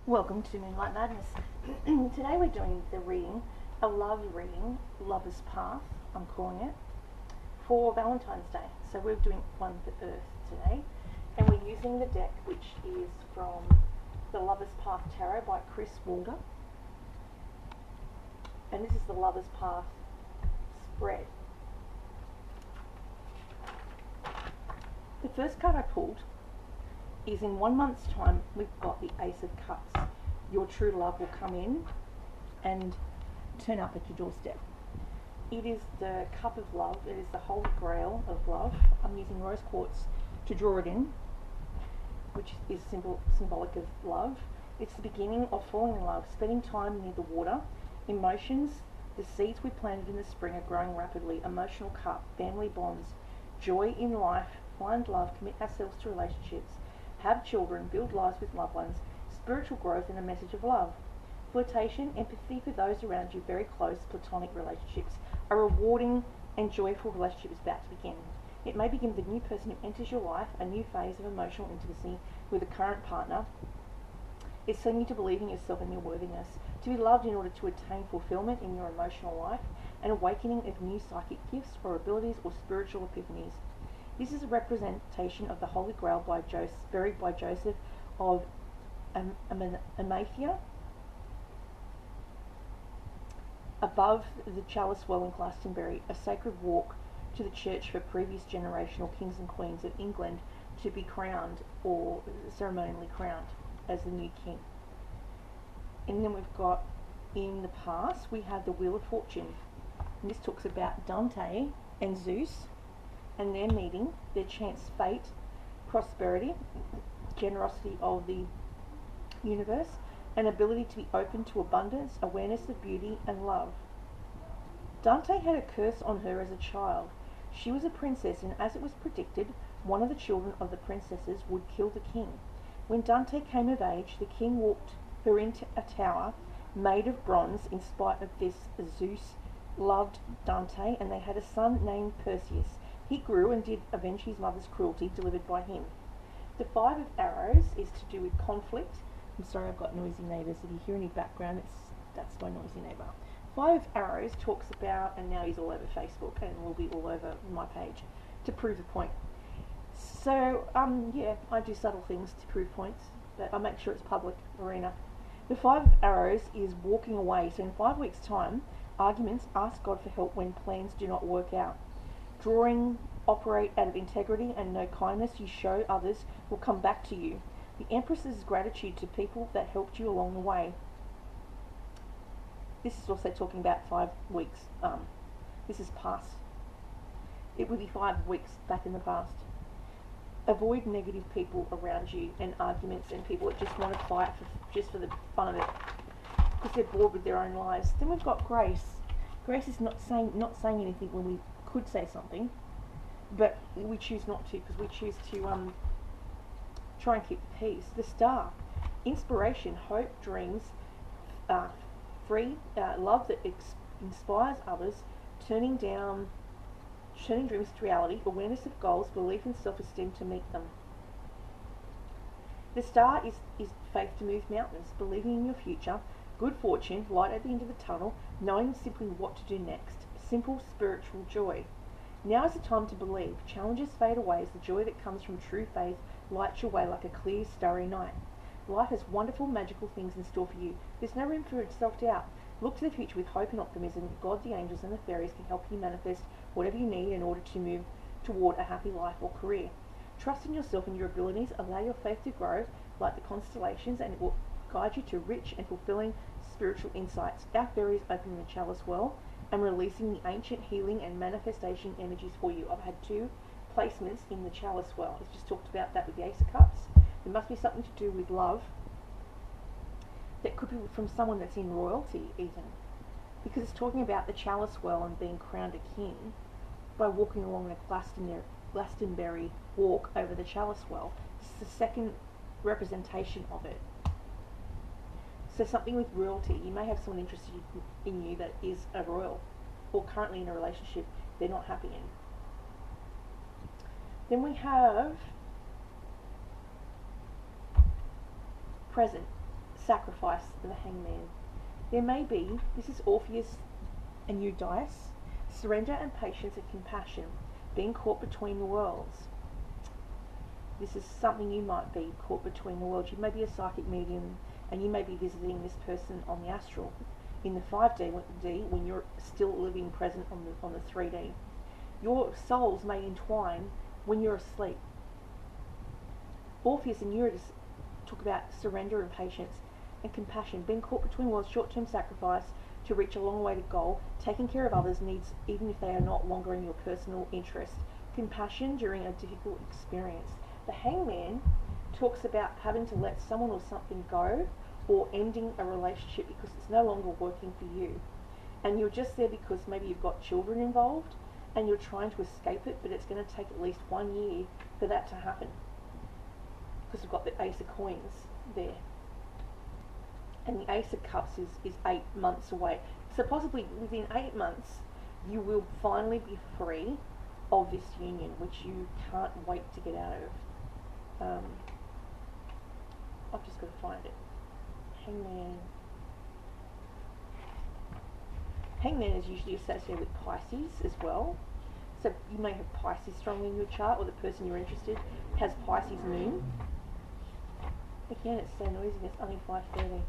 Welcome to Moonlight Madness. Today we're doing the reading, a love reading, Lover's Path, I'm calling it, for Valentine's Day. So we're doing one for Earth today, and we're using the deck which is from the Lover's Path Tarot by Chris Walder. And this is the Lover's Path spread. The first card I pulled is in 1 month's time. We've got the Ace of Cups. Your true love will come in and turn up at your doorstep. It is the cup of love. It is the holy grail of love. I'm using rose quartz to draw it in, which is symbolic of love. It's the beginning of falling in love, spending time near the water. Emotions, the seeds we planted in the spring are growing rapidly. Emotional cup, family bonds, joy in life, find love, commit ourselves to relationships, have children, build lives with loved ones, spiritual growth and a message of love. Flirtation, empathy for those around you, very close platonic relationships. A rewarding and joyful relationship is about to begin. It may begin with a new person who enters your life, a new phase of emotional intimacy with a current partner. It's setting you to believe in yourself and your worthiness, to be loved in order to attain fulfillment in your emotional life, an awakening of new psychic gifts or abilities or spiritual epiphanies. This is a representation of the Holy Grail buried by Joseph of Arimathea above the chalice well in Glastonbury, a sacred walk to the church for previous generational kings and queens of England to be crowned or ceremonially crowned as the new king. And then we've got, in the past, we have the Wheel of Fortune. And this talks about Dante and Zeus and their meeting, their chance fate, prosperity, generosity of the universe, an ability to be open to abundance, awareness of beauty and love. Dante had a curse on her as a child. She was a princess, and as it was predicted, one of the children of the princesses would kill the king. When Dante came of age, the king walked her into a tower made of bronze. In spite of this, Zeus loved Dante, and they had a son named Perseus. He grew and did avenge his mother's cruelty delivered by him. The Five of Arrows is to do with conflict. I'm sorry, I've got noisy neighbours. If you hear any background, that's my noisy neighbour. Five of Arrows talks about, and now he's all over Facebook and will be all over my page, to prove a point. So, yeah, I do subtle things to prove points, but I make sure it's public arena. The Five of Arrows is walking away. So in 5 weeks' time, arguments, ask God for help when plans do not work out. Drawing, operate out of integrity and no kindness you show others will come back to you. The Empress's gratitude to people that helped you along the way. This is also talking about 5 weeks. This is past. It would be 5 weeks back in the past. Avoid negative people around you and arguments and people that just want to fight just for the fun of it, because they're bored with their own lives. Then we've got Grace. Grace is not saying anything when we could say something, but we choose not to, because we choose to try and keep the peace. The Star, inspiration, hope, dreams, free love that inspires others, turning dreams to reality, awareness of goals, belief and self-esteem to meet them. The Star is faith to move mountains, believing in your future, good fortune, light at the end of the tunnel, knowing simply what to do next, simple spiritual joy. Now is the time to believe. Challenges fade away as the joy that comes from true faith lights your way like a clear, starry night. Life has wonderful, magical things in store for you. There's no room for self-doubt. Look to the future with hope and optimism. God, the angels and the fairies can help you manifest whatever you need in order to move toward a happy life or career. Trust in yourself and your abilities. Allow your faith to grow like the constellations, and it will guide you to rich and fulfilling spiritual insights. Our fairies opening the chalice well and releasing the ancient healing and manifestation energies for you. I've had 2 placements in the chalice well. It's just talked about that with the Ace of Cups. There must be something to do with love. That could be from someone that's in royalty even, because it's talking about the chalice well and being crowned a king by walking along a Glastonbury walk over the chalice well. It's the second representation of it. So something with royalty. You may have someone interested in you that is a royal, or currently in a relationship they're not happy in. Then we have present. Sacrifice, the hangman. There may be, this is Orpheus and Eurydice, surrender and patience and compassion, being caught between the worlds. This is something you might be caught between the worlds. You may be a psychic medium and you may be visiting this person on the astral. In the 5D when you're still living present on the 3D. Your souls may entwine when you're asleep. Orpheus and Eurydice talk about surrender and patience and compassion, being caught between worlds, short-term sacrifice to reach a long-awaited goal, taking care of others' needs even if they are not longer in your personal interest, compassion during a difficult experience. The hangman talks about having to let someone or something go or ending a relationship because it's no longer working for you. And you're just there because maybe you've got children involved and you're trying to escape it, but it's going to take at least 1 year for that to happen. Because we've got the Ace of Coins there. And the Ace of Cups is 8 months away. So possibly within 8 months, you will finally be free of this union, which you can't wait to get out of. I've just got to find it. Hangman. Hangman is usually associated with Pisces as well. So you may have Pisces strongly in your chart, or the person you're interested has Pisces moon. Again, it's so noisy, it's only 5:30.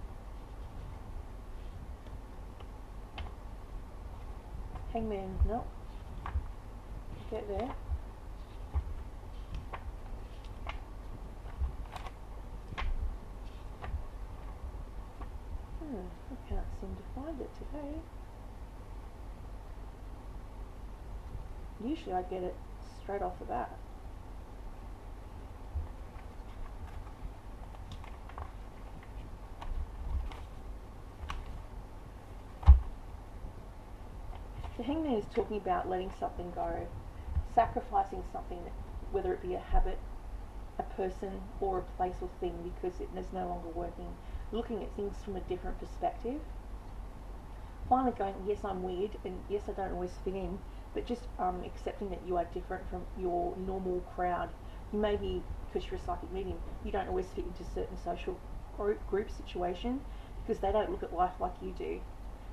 Hangman, no. Get there. I can't seem to find it today. Usually I get it straight off the bat. The hangman is talking about letting something go, sacrificing something, whether it be a habit, a person, or a place or thing, because it is no longer working. Looking at things from a different perspective. Finally going, yes, I'm weird, and yes, I don't always fit in, but just accepting that you are different from your normal crowd. You may be, because you're a psychic medium, you don't always fit into certain social group situation because they don't look at life like you do.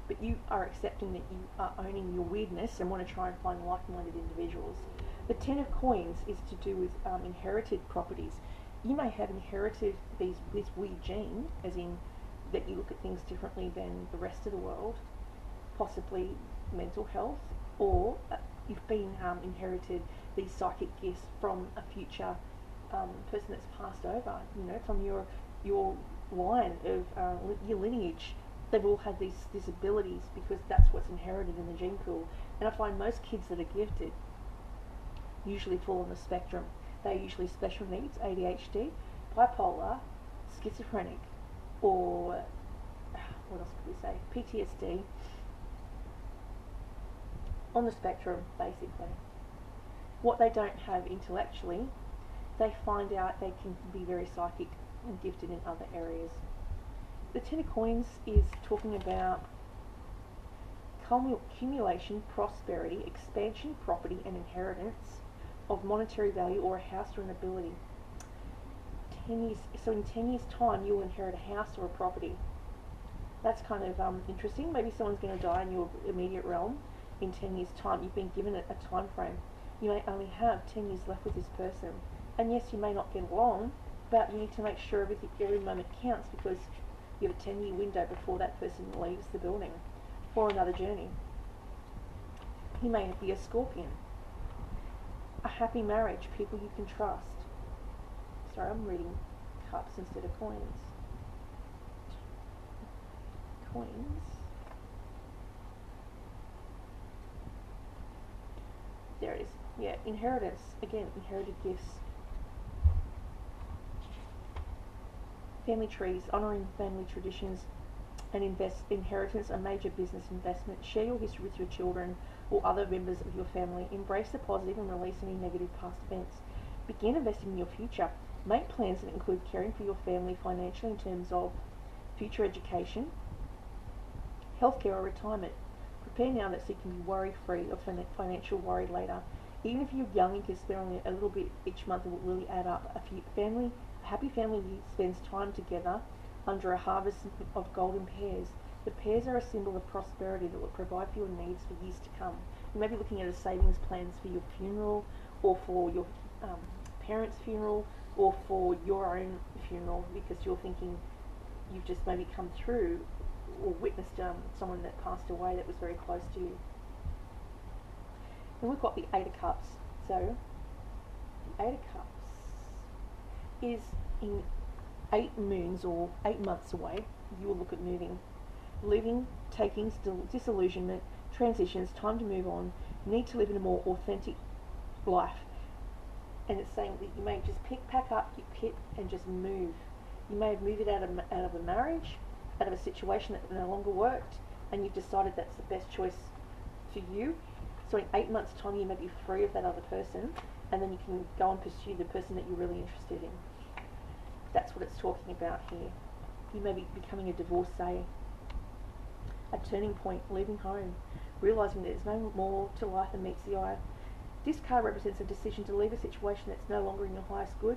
But you are accepting that you are owning your weirdness and want to try and find like-minded individuals. The Ten of Coins is to do with inherited properties. You may have inherited this weird gene, as in that you look at things differently than the rest of the world, possibly mental health, or you've been inherited these psychic gifts from a future person that's passed over, from your line of your lineage. They've all had these abilities because that's what's inherited in the gene pool. And I find most kids that are gifted usually fall on the spectrum. They're usually special needs, ADHD, bipolar, schizophrenic, or what else could we say, PTSD, on the spectrum basically. What they don't have intellectually, they find out they can be very psychic and gifted in other areas. The Ten of Coins is talking about accumulation, prosperity, expansion, property and inheritance of monetary value or a house or an ability. 10 years, so in 10 years time you'll inherit a house or a property. That's kind of interesting. Maybe someone's going to die in your immediate realm in 10 years time. You've been given a time frame. You may only have 10 years left with this person. And yes, you may not get along, but you need to make sure every moment counts because you have a 10-year window before that person leaves the building for another journey. He may be a Scorpion. A happy marriage, people you can trust. Sorry, I'm reading cups instead of coins. Coins. There it is. Yeah, inheritance. Again, inherited gifts. Family trees, honouring family traditions and inheritance, a major business investment. Share your history with your children or other members of your family. Embrace the positive and release any negative past events. Begin investing in your future. Make plans that include caring for your family financially in terms of future education, healthcare or retirement. Prepare now that so you can be worry-free of financial worry later. Even if you're young, you can spend only a little bit each month. It will really add up. A happy family spends time together under a harvest of golden pears. The pears are a symbol of prosperity that will provide for your needs for years to come. You may be looking at a savings plans for your funeral, or for your parents' funeral, or for your own funeral, because you're thinking you've just maybe come through or witnessed someone that passed away that was very close to you. And we've got the Eight of Cups. So the Eight of Cups is in 8 moons or 8 months away. You will look at moving, living, taking, disillusionment, transitions, time to move on. You need to live in a more authentic life. And it's saying that you may just pack up your kit and just move. You may have moved it out of a marriage, out of a situation that no longer worked, and you've decided that's the best choice for you. So in 8 months' time, you may be free of that other person, and then you can go and pursue the person that you're really interested in. That's what it's talking about here. You may be becoming a divorcee, a turning point, leaving home, realising there's no more to life than meets the eye. This card represents a decision to leave a situation that's no longer in your highest good.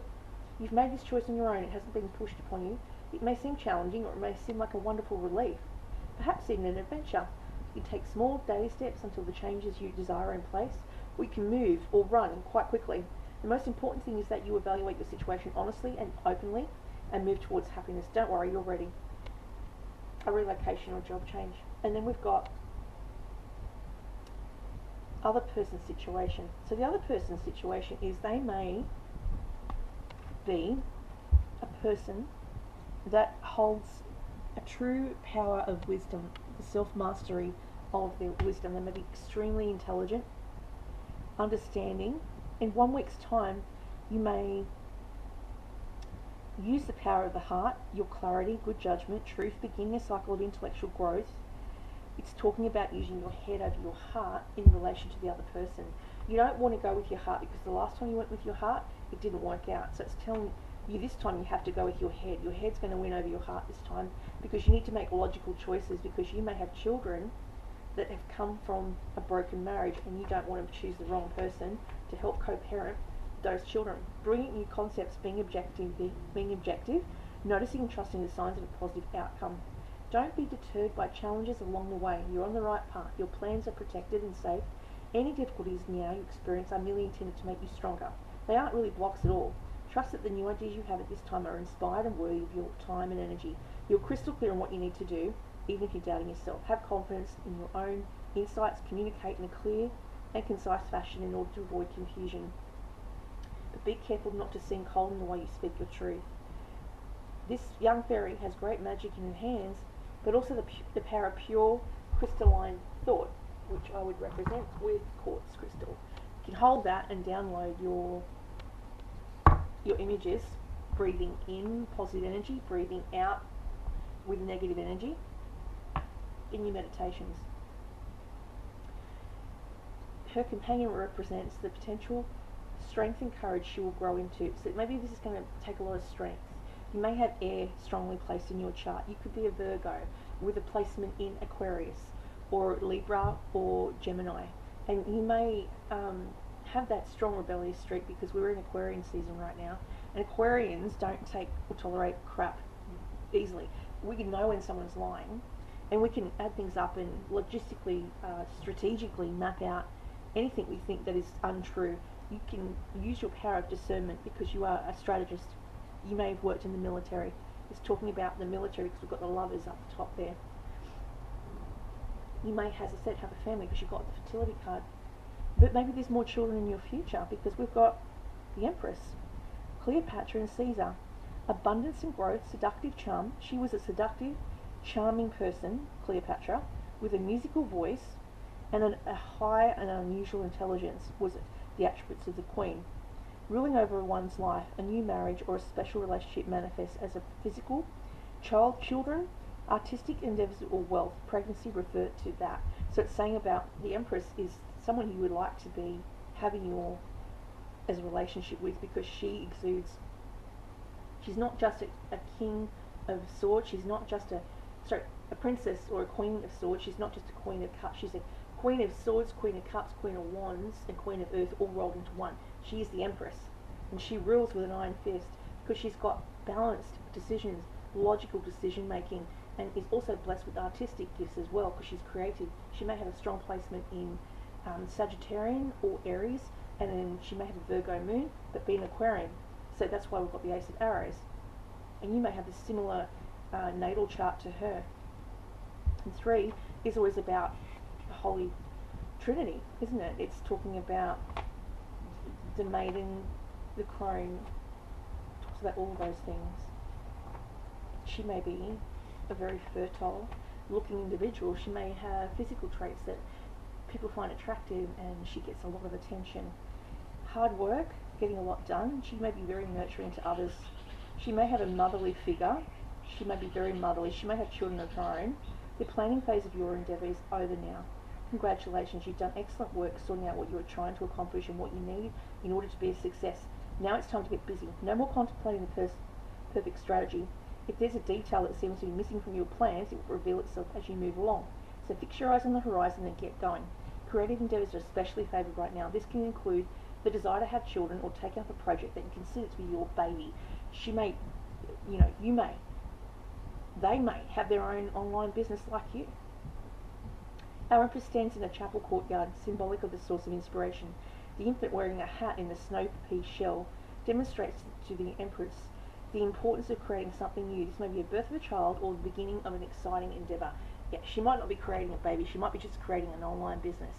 You've made this choice on your own. It hasn't been pushed upon you. It may seem challenging, or it may seem like a wonderful relief, perhaps even an adventure. You take small daily steps until the changes you desire are in place, or you can move or run quite quickly. The most important thing is that you evaluate your situation honestly and openly and move towards happiness. Don't worry, you're ready. A relocation or job change. And then we've got other person's situation. So the other person's situation is they may be a person that holds a true power of wisdom, the self-mastery of their wisdom. They may be extremely intelligent, understanding. In 1 week's time, you may use the power of the heart, your clarity, good judgment, truth, begin a cycle of intellectual growth. It's talking about using your head over your heart in relation to the other person. You don't want to go with your heart, because the last time you went with your heart, it didn't work out. So it's telling you this time you have to go with your head. Your head's going to win over your heart this time, because you need to make logical choices, because you may have children that have come from a broken marriage, and you don't want to choose the wrong person to help co-parent those children. Bringing new concepts, being objective, noticing and trusting the signs of a positive outcome. Don't be deterred by challenges along the way. You're on the right path. Your plans are protected and safe. Any difficulties now you experience are merely intended to make you stronger. They aren't really blocks at all. Trust that the new ideas you have at this time are inspired and worthy of your time and energy. You're crystal clear on what you need to do, even if you're doubting yourself. Have confidence in your own insights. Communicate in a clear and concise fashion in order to avoid confusion. But be careful not to seem cold in the way you speak your truth. This young fairy has great magic in her hands, but also the power of pure crystalline thought, which I would represent with quartz crystal. You can hold that and download your images, breathing in positive energy, breathing out with negative energy in your meditations. Her companion represents the potential strength and courage she will grow into. So maybe this is going to take a lot of strength. You may have air strongly placed in your chart. You could be a Virgo with a placement in Aquarius or Libra or Gemini. And you may have that strong rebellious streak, because we're in Aquarian season right now. And Aquarians don't take or tolerate crap easily. We can know when someone's lying, and we can add things up and logistically, strategically map out anything we think that is untrue. You can use your power of discernment because you are a strategist. You may have worked in the military. It's talking about the military because we've got the lovers up the top there. You may, as I said, have a family because you've got the fertility card. But maybe there's more children in your future, because we've got the Empress, Cleopatra and Caesar. Abundance and growth, seductive charm. She was a seductive, charming person, Cleopatra, with a musical voice and a high and unusual intelligence was the attributes of the queen. Ruling over one's life, a new marriage or a special relationship manifests as a physical, children, artistic endeavors or wealth. Pregnancy referred to that. So it's saying about the Empress is someone you would like to be having as a relationship with, because she exudes. She's not just a king of swords. She's not just a princess or a queen of swords. She's not just a queen of cups. She's a queen of swords, queen of cups, queen of wands, and queen of earth, all rolled into one. She is the Empress, and she rules with an iron fist because she's got balanced decisions, logical decision making, and is also blessed with artistic gifts as well because she's creative. She may have a strong placement in Sagittarian or Aries, and then she may have a Virgo moon, but be an Aquarian. So that's why we've got the Ace of Arrows. And you may have a similar natal chart to her. And 3 is always about the Holy Trinity, isn't it? It's talking about the maiden, the crone, talks about all those things. She may be a very fertile looking individual. She may have physical traits that people find attractive, and she gets a lot of attention. Hard work, getting a lot done. She may be very nurturing to others. She may have a motherly figure. She may be very motherly. She may have children of her own. The planning phase of your endeavour is over now. Congratulations, you've done excellent work sorting out what you are trying to accomplish and what you need in order to be a success. Now it's time to get busy. No more contemplating the perfect strategy. If there's a detail that seems to be missing from your plans, it will reveal itself as you move along. So fix your eyes on the horizon and get going. Creative endeavours are especially favoured right now. This can include the desire to have children or take up a project that you consider to be your baby. She may, you may, they may have their own online business like you. Our Empress stands in a chapel courtyard, symbolic of the source of inspiration. The infant wearing a hat in the snow pea shell demonstrates to the Empress the importance of creating something new. This may be a birth of a child or the beginning of an exciting endeavour. Yeah, she might not be creating a baby, she might be just creating an online business.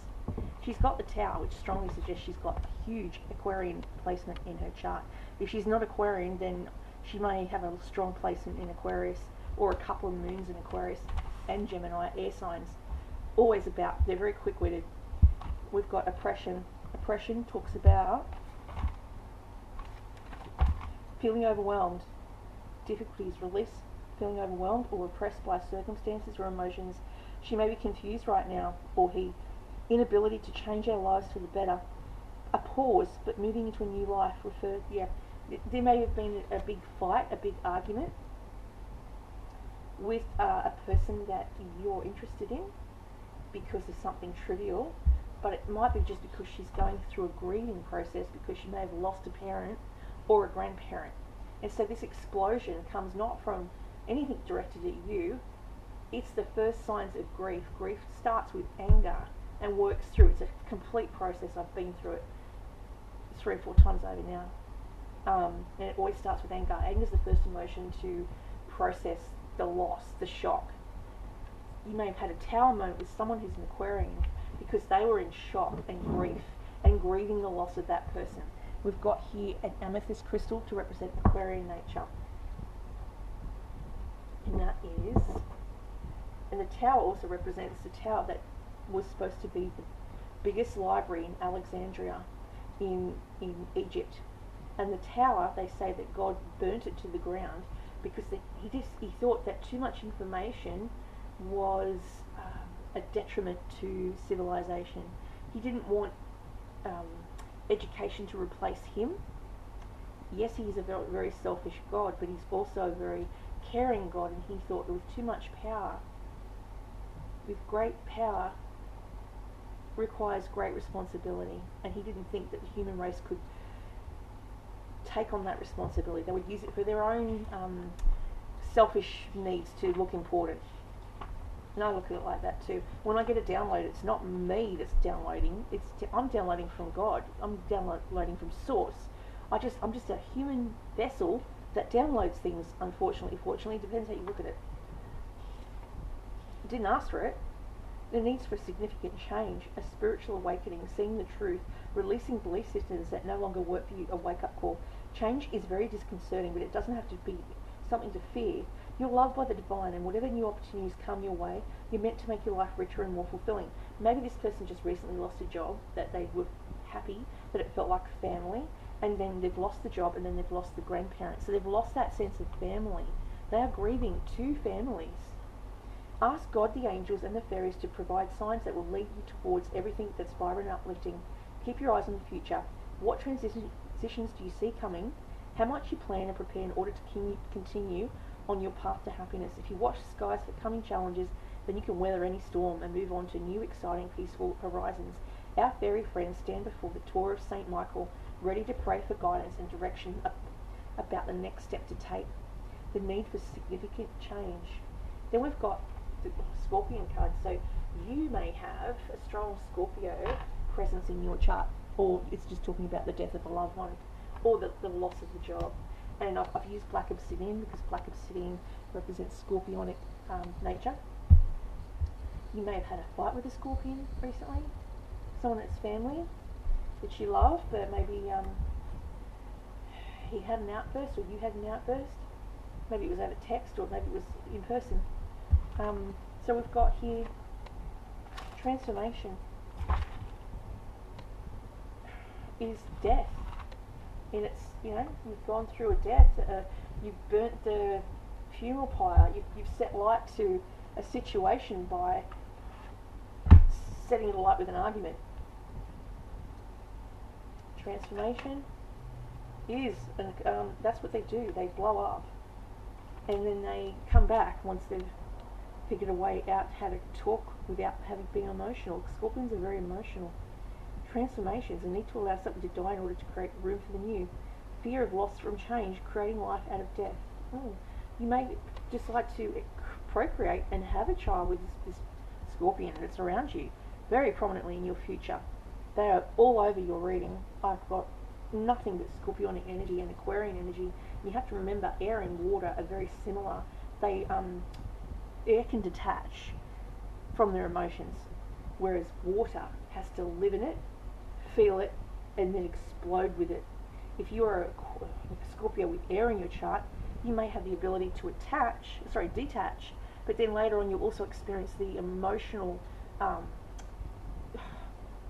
She's got the Tower, which strongly suggests she's got a huge Aquarian placement in her chart. If she's not Aquarian, then she may have a strong placement in Aquarius, or a couple of moons in Aquarius and Gemini, air signs. Always about, they're very quick-witted. We've got oppression. Oppression talks about feeling overwhelmed, difficulties, release, feeling overwhelmed or oppressed by circumstances or emotions. She may be confused right now, or he. Inability to change our lives for the better. A pause, but moving into a new life. There may have been a big fight, a big argument with a person that you're interested in because of something trivial, but it might be just because she's going through a grieving process because she may have lost a parent or a grandparent. And so this explosion comes not from anything directed at you. It's the first signs of grief. Grief starts with anger and works through. It's a complete process. I've been through it 3 or 4 times over now. And it always starts with anger. Anger is the first emotion to process the loss, the shock. You may have had a Tower moment with someone who's an Aquarian because they were in shock and grief and grieving the loss of that person. We've got here an amethyst crystal to represent Aquarian nature. And that is, and the Tower also represents the tower that was supposed to be the biggest library in Alexandria in Egypt. And the tower, they say that God burnt it to the ground because he thought that too much information was a detriment to civilization. He didn't want education to replace him. Yes, he is a very, very selfish God, but he's also a very caring God, and he thought with too much power, with great power requires great responsibility, and he didn't think that the human race could take on that responsibility. They would use it for their own selfish needs to look important. And I look at it like that too. When I get a download, it's not me that's downloading. I'm downloading from God. I'm downloading from Source. I'm just a human vessel that downloads things. Unfortunately, fortunately, depends how you look at it. I didn't ask for it. The needs for significant change, a spiritual awakening, seeing the truth, releasing belief systems that no longer work for you, a wake-up call. Change is very disconcerting, but it doesn't have to be something to fear. You're loved by the divine, and whatever new opportunities come your way, you're meant to make your life richer and more fulfilling. Maybe this person just recently lost a job that they were happy, that it felt like family, and then they've lost the job, and then they've lost the grandparents. So they've lost that sense of family. They are grieving 2 families. Ask God, the angels, and the fairies to provide signs that will lead you towards everything that's vibrant and uplifting. Keep your eyes on the future. What transitions do you see coming? How much you plan and prepare in order to continue on your path to happiness. If you watch the skies for coming challenges, then you can weather any storm and move on to new, exciting, peaceful horizons. Our fairy friends stand before the Tower of St. Michael, ready to pray for guidance and direction about the next step to take. the need for significant change. Then we've got the Scorpion card. So you may have a strong Scorpio presence in your chart, or it's just talking about the death of a loved one, or the loss of the job. And I've used Black Obsidian because Black Obsidian represents scorpionic nature. You may have had a fight with a scorpion recently, someone that's family that you love, but maybe he had an outburst or you had an outburst. Maybe it was over text or maybe it was in person. So we've got here transformation is death. And it's, you've gone through a death, you've burnt the funeral pyre, you've set light to a situation by setting it alight with an argument. Transformation is, that's what they do, they blow up and then they come back once they've figured a way out how to talk without having been emotional. Scorpions are very emotional. Transformations, a need to allow something to die in order to create room for the new. Fear of loss from change, creating life out of death. You may decide to procreate and have a child with this scorpion that's around you very prominently in your future. They are all over your reading. I've got nothing but scorpionic energy and Aquarian energy. You have to remember air and water are very similar. They air can detach from their emotions, whereas water has to live in it, feel it, and then explode with it. If you are a Scorpio with air in your chart, you may have the ability to detach, but then later on you'll also experience the emotional,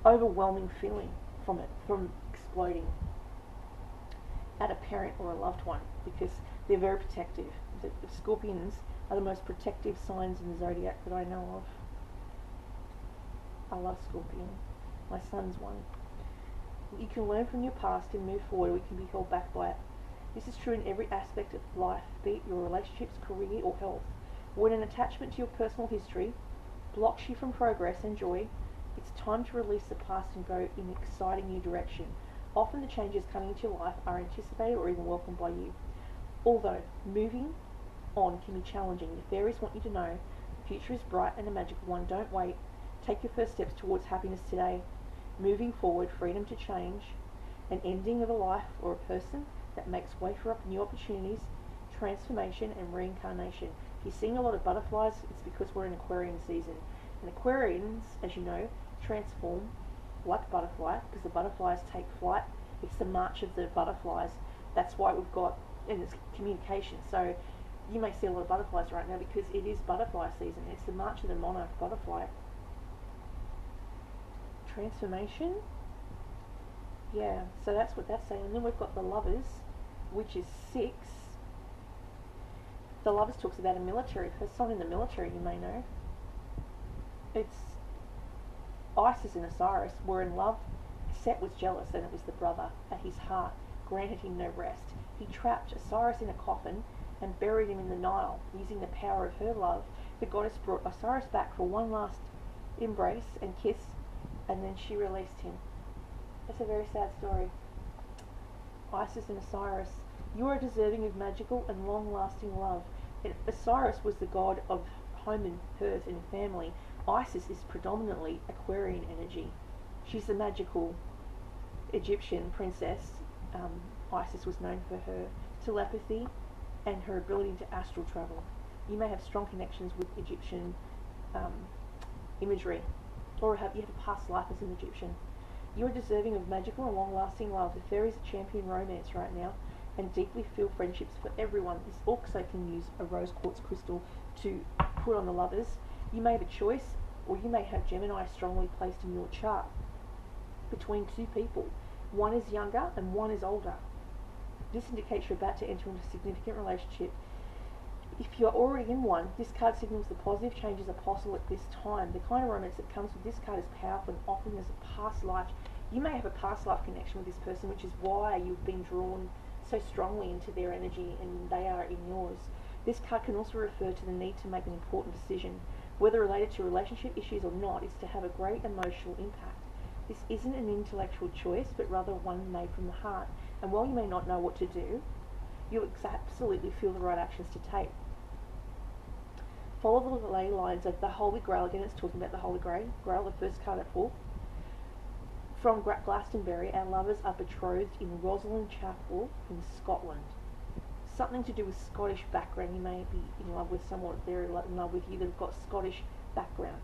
overwhelming feeling from it, from exploding at a parent or a loved one, because they're very protective. The Scorpions are the most protective signs in the zodiac that I know of. I love Scorpion. My son's one. You can learn from your past and move forward, or you can be held back by it. This is true in every aspect of life, be it your relationships, career, or health. When an attachment to your personal history blocks you from progress and joy, it's time to release the past and go in an exciting new direction. Often the changes coming into your life are anticipated or even welcomed by you. Although moving on can be challenging, the fairies want you to know the future is bright and a magical one. Don't wait. Take your first steps towards happiness today. Moving forward, freedom to change, an ending of a life or a person that makes way for new opportunities, transformation and reincarnation. If you're seeing a lot of butterflies, it's because we're in Aquarian season. And Aquarians, as you know, transform like a butterfly, because the butterflies take flight. It's the march of the butterflies. That's why we've got, and it's communication. So you may see a lot of butterflies right now because it is butterfly season. It's the march of the monarch butterfly. Transformation. Yeah, so that's what that's saying. And then we've got the Lovers, which is 6. The Lovers talks about a military person, someone in the military, you may know. It's Isis and Osiris were in love. Set was jealous, and it was the brother at his heart granted him no rest. He trapped Osiris in a coffin and buried him in the Nile. Using the power of her love, the goddess brought Osiris back for one last embrace and kiss, and then she released him. That's a very sad story. Isis and Osiris. You are deserving of magical and long-lasting love. And Osiris was the god of home and hearth and family. Isis is predominantly Aquarian energy. She's the magical Egyptian princess. Isis was known for her telepathy and her ability to astral travel. You may have strong connections with Egyptian imagery, or you have a past life as an Egyptian. You are deserving of magical and long-lasting love. The fairies champion romance right now and deeply feel friendships for everyone. This also can use a rose quartz crystal to put on the Lovers. You may have a choice, or you may have Gemini strongly placed in your chart between two people. One is younger and one is older. This indicates you're about to enter into a significant relationship. If you're already in one, this card signals the positive changes are possible at this time. The kind of romance that comes with this card is powerful and often there's a past life. You may have a past life connection with this person, which is why you've been drawn so strongly into their energy and they are in yours. This card can also refer to the need to make an important decision, whether related to relationship issues or not, is to have a great emotional impact. This isn't an intellectual choice, but rather one made from the heart. And while you may not know what to do, you'll absolutely feel the right actions to take. Follow the ley lines of the Holy Grail. Again, it's talking about the Holy Grail, the first card at full. From Glastonbury, our lovers are betrothed in Rosalind Chapel in Scotland. Something to do with Scottish background. You may be in love with someone, they're in love with you, they've got Scottish background,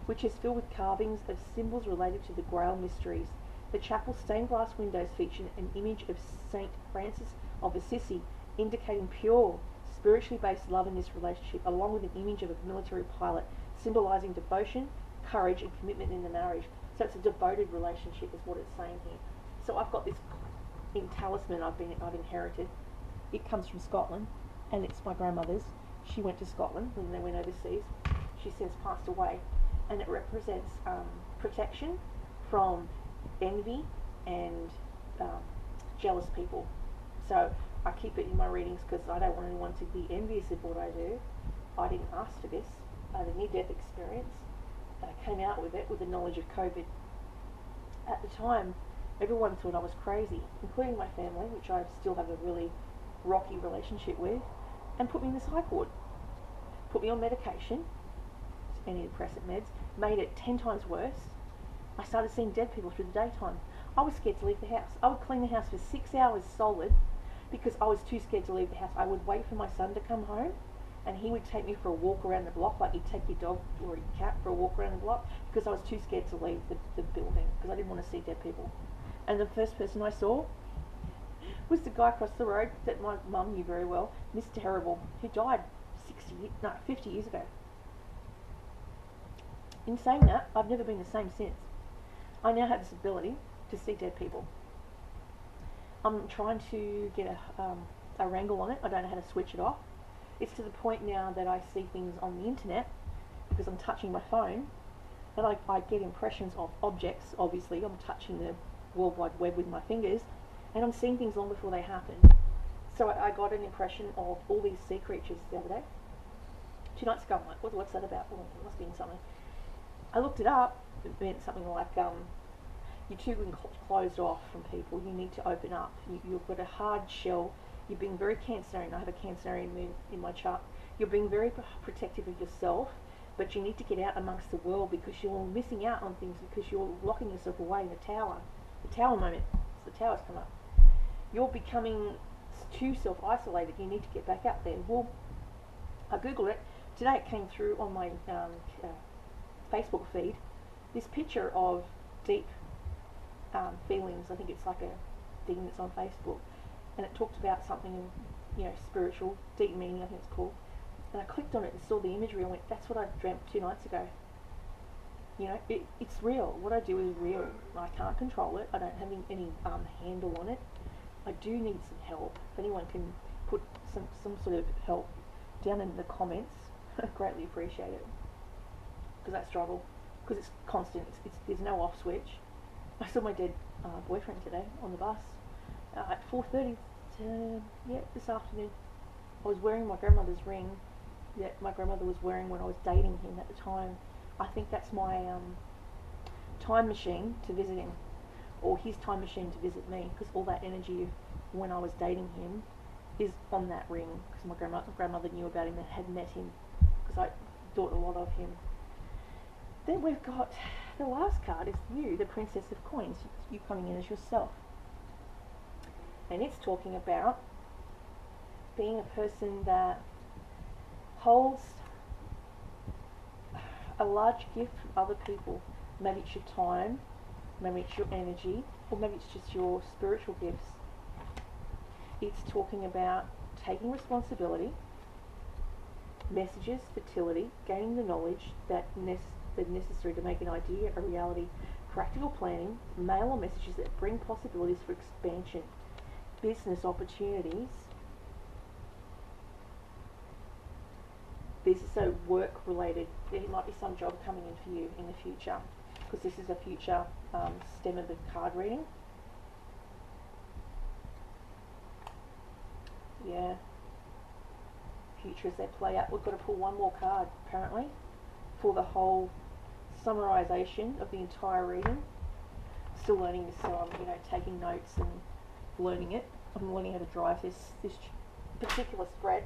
which is filled with carvings of symbols related to the Grail mysteries. The chapel's stained glass windows feature an image of Saint Francis of Assisi, indicating pure, spiritually based love in this relationship, along with an image of a military pilot, symbolising devotion, courage, and commitment in the marriage. So it's a devoted relationship, is what it's saying here. So I've got this in talisman I've inherited. It comes from Scotland, and it's my grandmother's. She went to Scotland when they went overseas. She's since passed away, and it represents protection from envy and jealous people. So I keep it in my readings because I don't want anyone to be envious of what I do. I didn't ask for this. I had a near-death experience, and I came out with it with the knowledge of COVID. At the time, everyone thought I was crazy, including my family, which I still have a really rocky relationship with, and put me in the psych ward. Put me on medication, antidepressant meds, made it 10 times worse. I started seeing dead people through the daytime. I was scared to leave the house. I would clean the house for 6 hours solid because I was too scared to leave the house. I would wait for my son to come home, and he would take me for a walk around the block, like you'd take your dog or your cat for a walk around the block, because I was too scared to leave the building because I didn't want to see dead people. And the first person I saw was the guy across the road that my mum knew very well, Mr. Terrible, who died 50 years ago. In saying that, I've never been the same since. I now have this ability to see dead people. I'm trying to get a wrangle on it. I don't know how to switch it off. It's to the point now that I see things on the internet because I'm touching my phone, and I get impressions of objects. Obviously, I'm touching the World Wide Web with my fingers, and I'm seeing things long before they happen. So I got an impression of all these sea creatures the other day. 2 nights ago, I'm like, what's that about? Oh, it must be in something. I looked it up. It meant something like, you're too closed off from people. You need to open up. You've got a hard shell. You're being very Cancerian. I have a Cancerian moon in my chart. You're being very protective of yourself, but you need to get out amongst the world because you're missing out on things because you're locking yourself away in the tower. The tower moment. So the tower's come up. You're becoming too self-isolated. You need to get back out there. Well, I googled it. Today it came through on my Facebook feed. This picture of deep feelings. I think it's like a thing that's on Facebook, and it talked about something, spiritual, deep meaning, I think it's called. And I clicked on it and saw the imagery and went, that's what I dreamt 2 nights ago. It's real. What I do is real. I can't control it. I don't have any handle on it. I do need some help. If anyone can put some sort of help down in the comments, I'd greatly appreciate it. Because I struggle. Because it's constant. There's no off switch. I saw my dead boyfriend today on the bus at 4:30. This afternoon. I was wearing my grandmother's ring that my grandmother was wearing when I was dating him at the time. I think that's my time machine to visit him, or his time machine to visit me, because all that energy of when I was dating him is on that ring, because my grandmother knew about him and had met him, because I thought a lot of him. Then we've got the last card is you, the Princess of Coins, you coming in as yourself. And it's talking about being a person that holds a large gift from other people. Maybe it's your time, maybe it's your energy, or maybe it's just your spiritual gifts. It's talking about taking responsibility, messages, fertility, gaining the knowledge that's necessary to make an idea a reality, practical planning, mail or messages that bring possibilities for expansion, business opportunities. This is so work related. There might be some job coming in for you in the future, because this is a future stem of the card reading. Yeah. Future as they play out. We've got to pull one more card, apparently, for the whole summarization of the entire reading. Still learning this, so I'm taking notes and learning it. I'm learning how to drive this particular spread.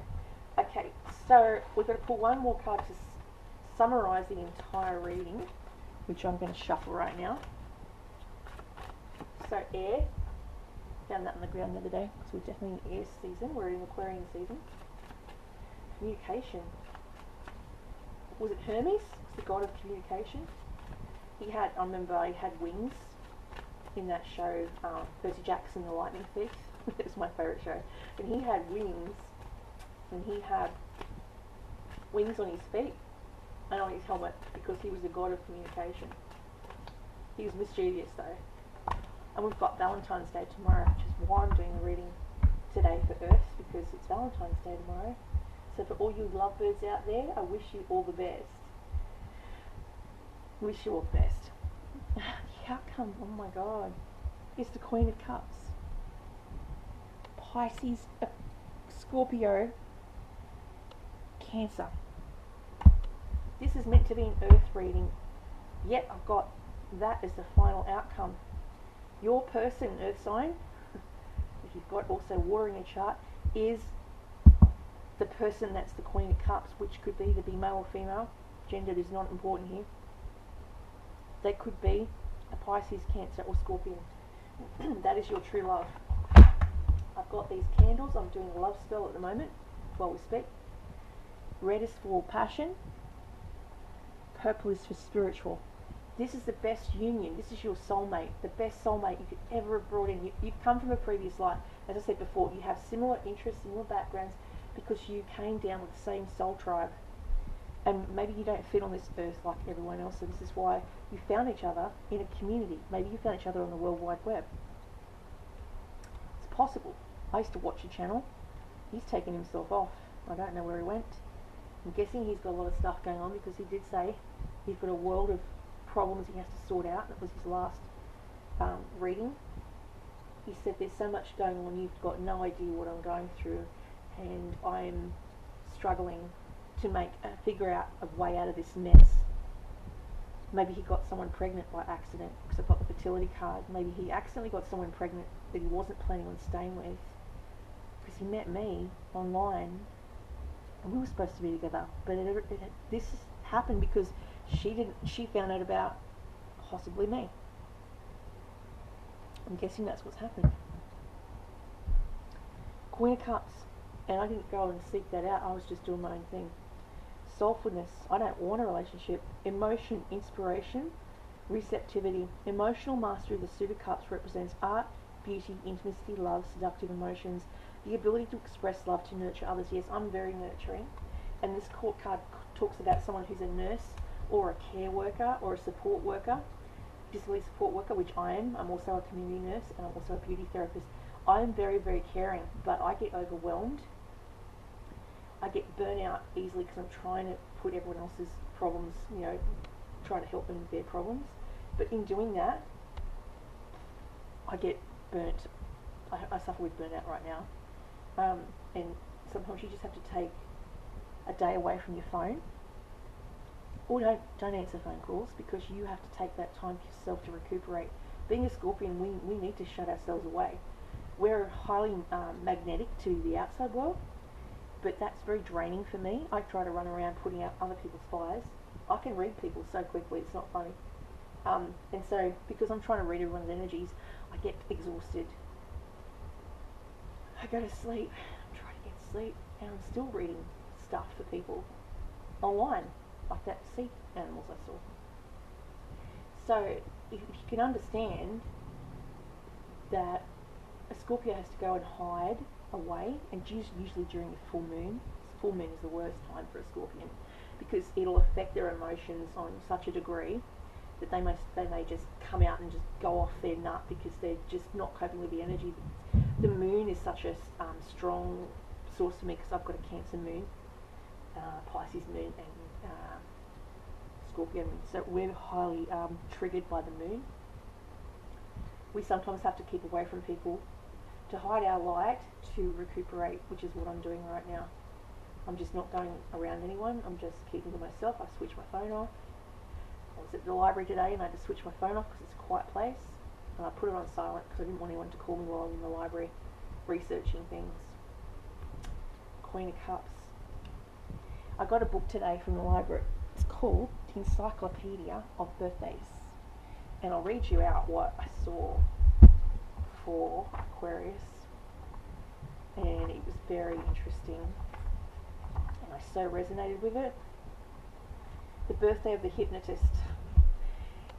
Okay, so we're going to pull one more card to summarise the entire reading, which I'm going to shuffle right now. So air, found that on the ground the other day, because we're definitely in air season, we're in Aquarian season. Communication. Was it Hermes, the god of communication? I remember he had wings in that show, Percy Jackson, The Lightning Thief. It was my favourite show. And he had wings, and he had wings on his feet and on his helmet because he was the god of communication. He was mischievous though. And we've got Valentine's Day tomorrow, which is why I'm doing the reading today for Earth, because it's Valentine's Day tomorrow. So for all you lovebirds out there, I wish you all the best. Wish you all the best. The outcome, oh my god, is the Queen of Cups. Pisces, Scorpio, Cancer. This is meant to be an Earth reading, yet I've got that as the final outcome. Your person, Earth sign, if you've got also water in your chart, is the person that's the Queen of Cups, which could either be male or female. Gender is not important here. They could be a Pisces, Cancer or Scorpion. That is your true love. I've got these candles. I'm doing a love spell at the moment while we speak. Red is for passion. Purple is for spiritual. This is the best union. This is your soulmate, the best soulmate you could ever have brought in. You've come from a previous life. As I said before, you have similar interests, similar backgrounds, because you came down with the same soul tribe. And maybe you don't fit on this earth like everyone else, so this is why you found each other in a community. Maybe you found each other on the World Wide Web. It's possible. I used to watch a channel. He's taken himself off. I don't know where he went. I'm guessing he's got a lot of stuff going on, because he did say he's got a world of problems he has to sort out. That was his last reading. He said there's so much going on, you've got no idea what I'm going through, and I'm struggling to figure out a way out of this mess. Maybe he got someone pregnant by accident, because I've got the fertility card. Maybe he accidentally got someone pregnant that he wasn't planning on staying with, because he met me online and we were supposed to be together, but this happened because she found out about possibly me. I'm guessing that's what's happened. Queen of Cups, and I didn't go and seek that out, I was just doing my own thing. Soulfulness, I don't want a relationship. Emotion, inspiration, receptivity. Emotional mastery of the Suit of Cups represents art, beauty, intimacy, love, seductive emotions, the ability to express love, to nurture others. Yes, I'm very nurturing. And this court card talks about someone who's a nurse or a care worker or a support worker, disability support worker, which I am. I'm also a community nurse and I'm also a beauty therapist. I'm very, very caring, but I get overwhelmed. I get burnt out easily because I'm trying to put everyone else's problems, trying to help them with their problems. But in doing that, I get burnt. I suffer with burnout right now. And sometimes you just have to take a day away from your phone. Or don't answer phone calls, because you have to take that time for yourself to recuperate. Being a Scorpion, we need to shut ourselves away. We're highly magnetic to the outside world, but that's very draining for me. I try to run around putting out other people's fires. I can read people so quickly, it's not funny. And so, because I'm trying to read everyone's energies, I get exhausted. I go to sleep, I'm trying to get sleep, and I'm still reading stuff for people online, like that sea animals I saw. So, if you can understand that a Scorpio has to go and hide away, and usually during a full moon. Full moon is the worst time for a Scorpion, because it'll affect their emotions on such a degree that they may just come out and just go off their nut, because they're just not coping with the energy. The moon is such a strong source for me, because I've got a Cancer moon, Pisces moon, and Scorpio moon. So we're highly triggered by the moon. We sometimes have to keep away from people to hide our light, to recuperate, which is what I'm doing right now. I'm just not going around anyone. I'm just keeping to myself. I switch my phone off. I was at the library today and I had to switch my phone off because it's a quiet place. And I put it on silent because I didn't want anyone to call me while I'm in the library. researching things. Queen of Cups. I got a book today from the library. It's called The Encyclopedia of Birthdays. And I'll read you out what I saw for Aquarius. And it was very interesting. And I so resonated with it. The birthday of the hypnotist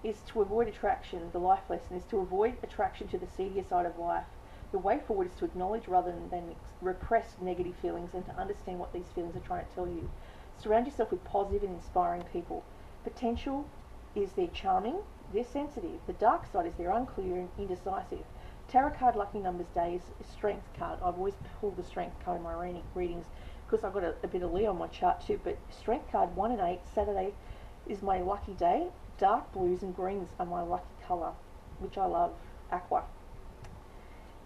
is to avoid attraction. The life lesson is to avoid attraction to the seedier side of life. The way forward is to acknowledge rather than repress negative feelings and to understand what these feelings are trying to tell you. Surround yourself with positive and inspiring people. Potential is they're charming, they're sensitive. The dark side is they're unclear and indecisive. Tarot card lucky numbers day is strength card. I've always pulled the strength card in my readings because I've got a bit of Leo on my chart too. But strength card 1 and 8, Saturday is my lucky day. Dark blues and greens are my lucky colour, which I love. Aqua.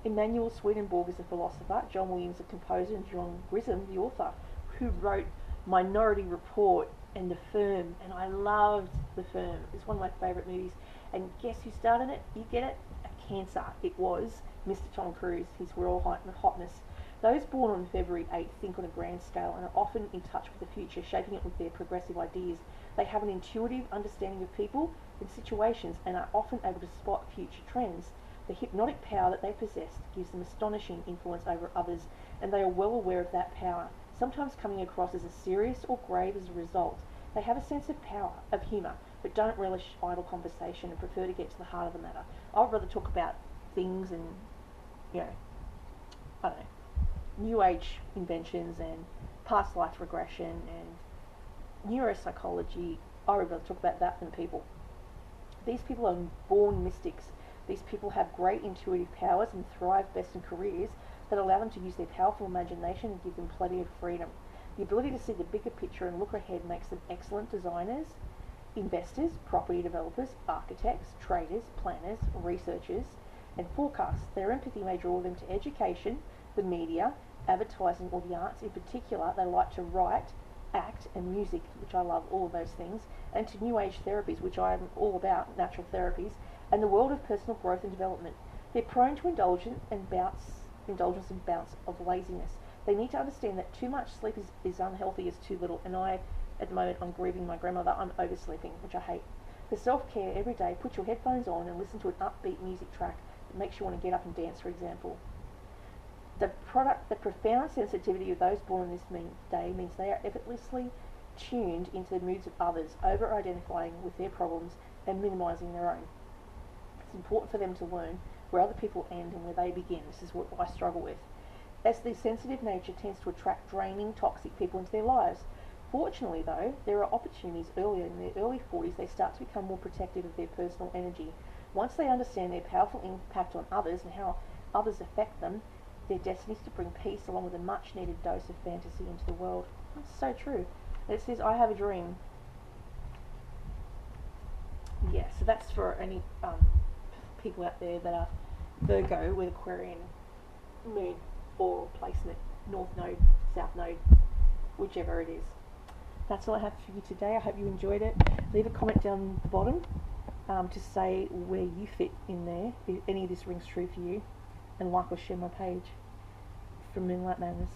Emanuel Swedenborg is a philosopher, John Williams a composer, and John Grisham the author, who wrote Minority Report and The Firm, and I loved The Firm. It's one of my favourite movies. And guess who started it? You get it? A Cancer. It was Mr. Tom Cruise, his royal hotness. Those born on February 8th think on a grand scale and are often in touch with the future, shaping it with their progressive ideas. They have an intuitive understanding of people and situations and are often able to spot future trends. The hypnotic power that they possess gives them astonishing influence over others, and they are well aware of that power, sometimes coming across as serious or grave as a result. They have a sense of power, of humour, but don't relish idle conversation and prefer to get to the heart of the matter. I'd rather talk about things and, I don't know, New Age inventions and past life regression and neuropsychology. I'd rather talk about that than people. These people are born mystics. These people have great intuitive powers and thrive best in careers that allow them to use their powerful imagination and give them plenty of freedom. The ability to see the bigger picture and look ahead makes them excellent designers, investors, property developers, architects, traders, planners, researchers, and forecasts. Their empathy may draw them to education, the media, advertising, or the arts. In particular, they like to write, act, and music, which I love all of those things, and to New Age therapies, which I am all about, natural therapies, and the world of personal growth and development. They're prone to indulgence and bouts of laziness. They need to understand that too much sleep is unhealthy as too little, and at the moment, I'm grieving my grandmother. I'm oversleeping, which I hate. For self-care, every day, put your headphones on and listen to an upbeat music track that makes you want to get up and dance, for example. The profound sensitivity of those born on this day means they are effortlessly tuned into the moods of others, over-identifying with their problems and minimising their own. It's important for them to learn where other people end and where they begin. This is what I struggle with. As their sensitive nature tends to attract draining, toxic people into their lives. Fortunately, though, there are opportunities earlier in their early 40s. They start to become more protective of their personal energy. Once they understand their powerful impact on others and how others affect them, their destiny is to bring peace along with a much-needed dose of fantasy into the world. That's so true. It says, I have a dream. Yeah, so that's for any people out there that are Virgo with Aquarian moon or placement, North Node, South Node, whichever it is. That's all I have for you today. I hope you enjoyed it. Leave a comment down the bottom to say where you fit in there, if any of this rings true for you, and like or share my page from Moonlight Madness.